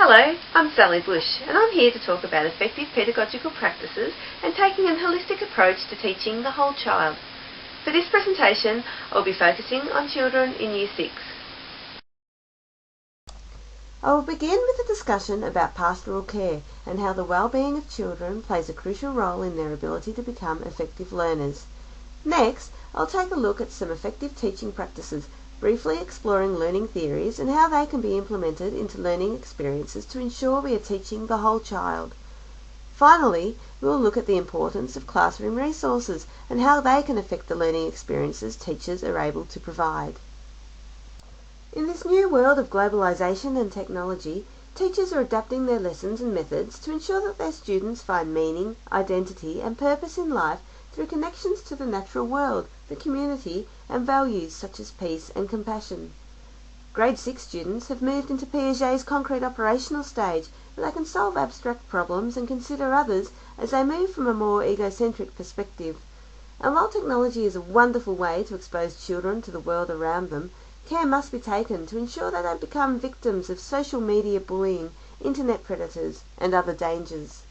Hello, I'm Sally Bush and I'm here to talk about effective pedagogical practices and taking a holistic approach to teaching the whole child. For this presentation, I'll be focusing on children in Year 6. I will begin with a discussion about pastoral care and how the well-being of children plays a crucial role in their ability to become effective learners. Next, I'll take a look at some effective teaching practices, briefly exploring learning theories and how they can be implemented into learning experiences to ensure we are teaching the whole child. Finally, we will look at the importance of classroom resources and how they can affect the learning experiences teachers are able to provide. In this new world of globalisation and technology, teachers are adapting their lessons and methods to ensure that their students find meaning, identity and purpose in life through connections to the natural world, the community and values such as peace and compassion. Grade 6 students have moved into Piaget's concrete operational stage where they can solve abstract problems and consider others as they move from a more egocentric perspective. And while technology is a wonderful way to expose children to the world around them, care must be taken to ensure they don't become victims of social media bullying, internet predators and other dangers.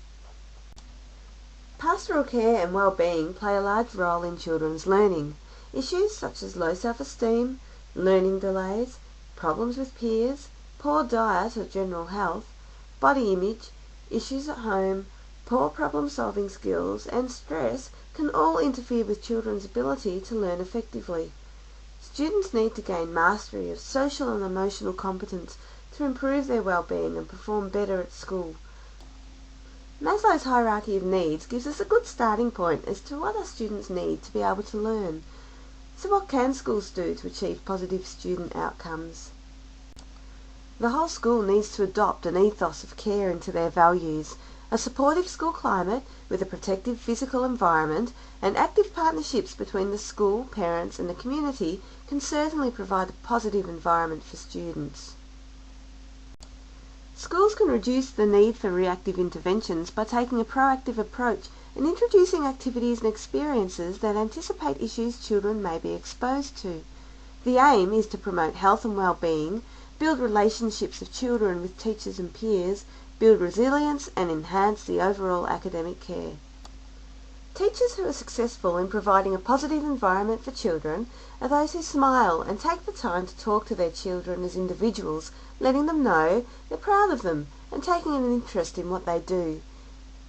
Pastoral care and well-being play a large role in children's learning. Issues such as low self-esteem, learning delays, problems with peers, poor diet or general health, body image, issues at home, poor problem-solving skills and stress can all interfere with children's ability to learn effectively. Students need to gain mastery of social and emotional competence to improve their well-being and perform better at school. Maslow's hierarchy of needs gives us a good starting point as to what our students need to be able to learn. So what can schools do to achieve positive student outcomes? The whole school needs to adopt an ethos of care into their values. A supportive school climate with a protective physical environment and active partnerships between the school, parents and the community can certainly provide a positive environment for students. Schools can reduce the need for reactive interventions by taking a proactive approach and introducing activities and experiences that anticipate issues children may be exposed to. The aim is to promote health and well-being, build relationships of children with teachers and peers, build resilience and enhance the overall academic care. Teachers who are successful in providing a positive environment for children are those who smile and take the time to talk to their children as individuals, letting them know they're proud of them and taking an interest in what they do.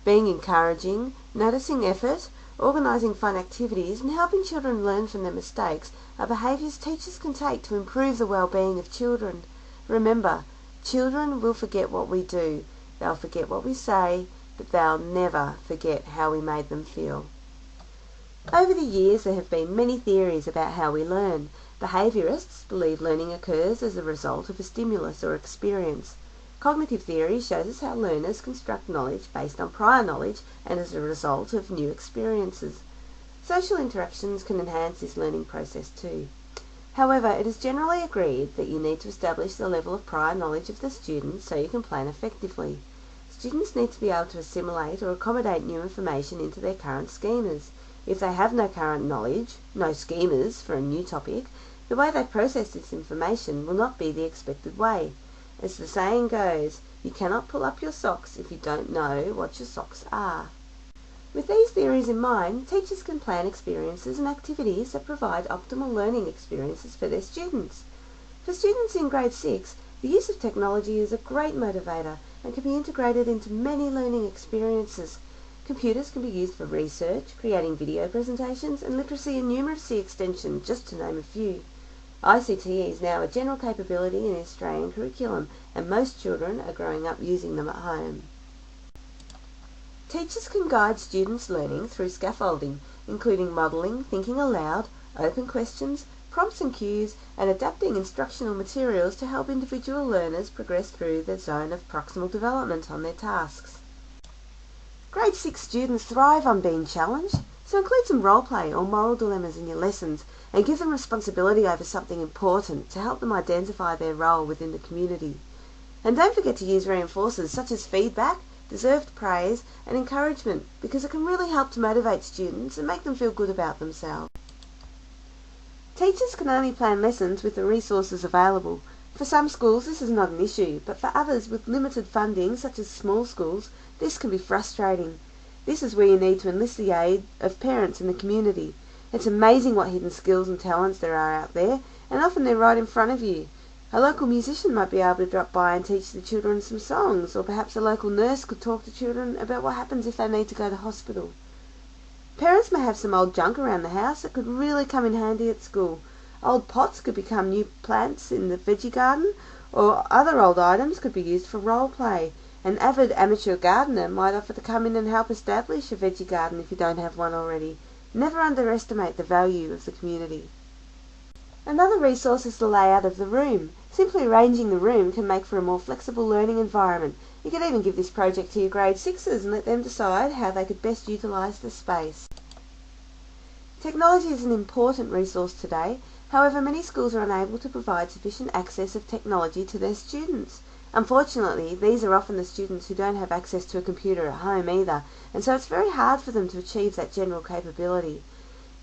Being encouraging, noticing effort, organising fun activities and helping children learn from their mistakes are behaviours teachers can take to improve the well-being of children. Remember, children will forget what we do, they'll forget what we say, but they'll never forget how we made them feel. Over the years there have been many theories about how we learn. Behaviourists believe learning occurs as a result of a stimulus or experience. Cognitive theory shows us how learners construct knowledge based on prior knowledge and as a result of new experiences. Social interactions can enhance this learning process too. However, it is generally agreed that you need to establish the level of prior knowledge of the student so you can plan effectively. Students need to be able to assimilate or accommodate new information into their current schemas. If they have no current knowledge, no schemas for a new topic, the way they process this information will not be the expected way. As the saying goes, you cannot pull up your socks if you don't know what your socks are. With these theories in mind, teachers can plan experiences and activities that provide optimal learning experiences for their students. For students in grade 6, the use of technology is a great motivator and can be integrated into many learning experiences. Computers can be used for research, creating video presentations and literacy and numeracy extension, just to name a few. ICT is now a general capability in the Australian curriculum and most children are growing up using them at home. Teachers can guide students' learning through scaffolding, including modelling, thinking aloud, open questions, prompts and cues, and adapting instructional materials to help individual learners progress through the zone of proximal development on their tasks. Grade 6 students thrive on being challenged, so include some role play or moral dilemmas in your lessons and give them responsibility over something important to help them identify their role within the community. And don't forget to use reinforcers such as feedback, deserved praise and encouragement because it can really help to motivate students and make them feel good about themselves. Teachers can only plan lessons with the resources available. For some schools this is not an issue, but for others with limited funding, such as small schools, this can be frustrating. This is where you need to enlist the aid of parents in the community. It's amazing what hidden skills and talents there are out there, and often they're right in front of you. A local musician might be able to drop by and teach the children some songs, or perhaps a local nurse could talk to children about what happens if they need to go to hospital. Parents may have some old junk around the house that could really come in handy at school. Old pots could become new plants in the veggie garden, or other old items could be used for role play. An avid amateur gardener might offer to come in and help establish a veggie garden if you don't have one already. Never underestimate the value of the community. Another resource is the layout of the room. Simply arranging the room can make for a more flexible learning environment. You could even give this project to your grade 6s and let them decide how they could best utilise the space. Technology is an important resource today. However, many schools are unable to provide sufficient access of technology to their students. Unfortunately, these are often the students who don't have access to a computer at home either, and so it's very hard for them to achieve that general capability.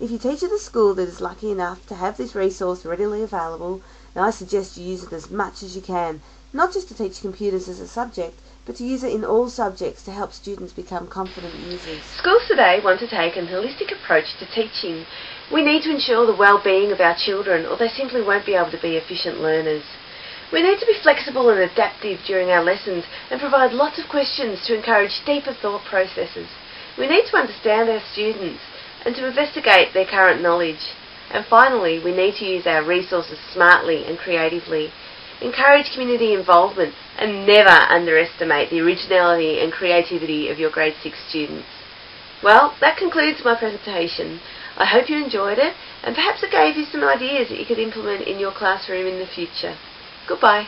If you teach at a school that is lucky enough to have this resource readily available, then I suggest you use it as much as you can, not just to teach computers as a subject, but to use it in all subjects to help students become confident users. Schools today want to take an holistic approach to teaching. We need to ensure the well-being of our children, or they simply won't be able to be efficient learners. We need to be flexible and adaptive during our lessons and provide lots of questions to encourage deeper thought processes. We need to understand our students and to investigate their current knowledge. And finally, we need to use our resources smartly and creatively. Encourage community involvement and never underestimate the originality and creativity of your grade 6 students. Well, that concludes my presentation. I hope you enjoyed it, and perhaps it gave you some ideas that you could implement in your classroom in the future. Goodbye.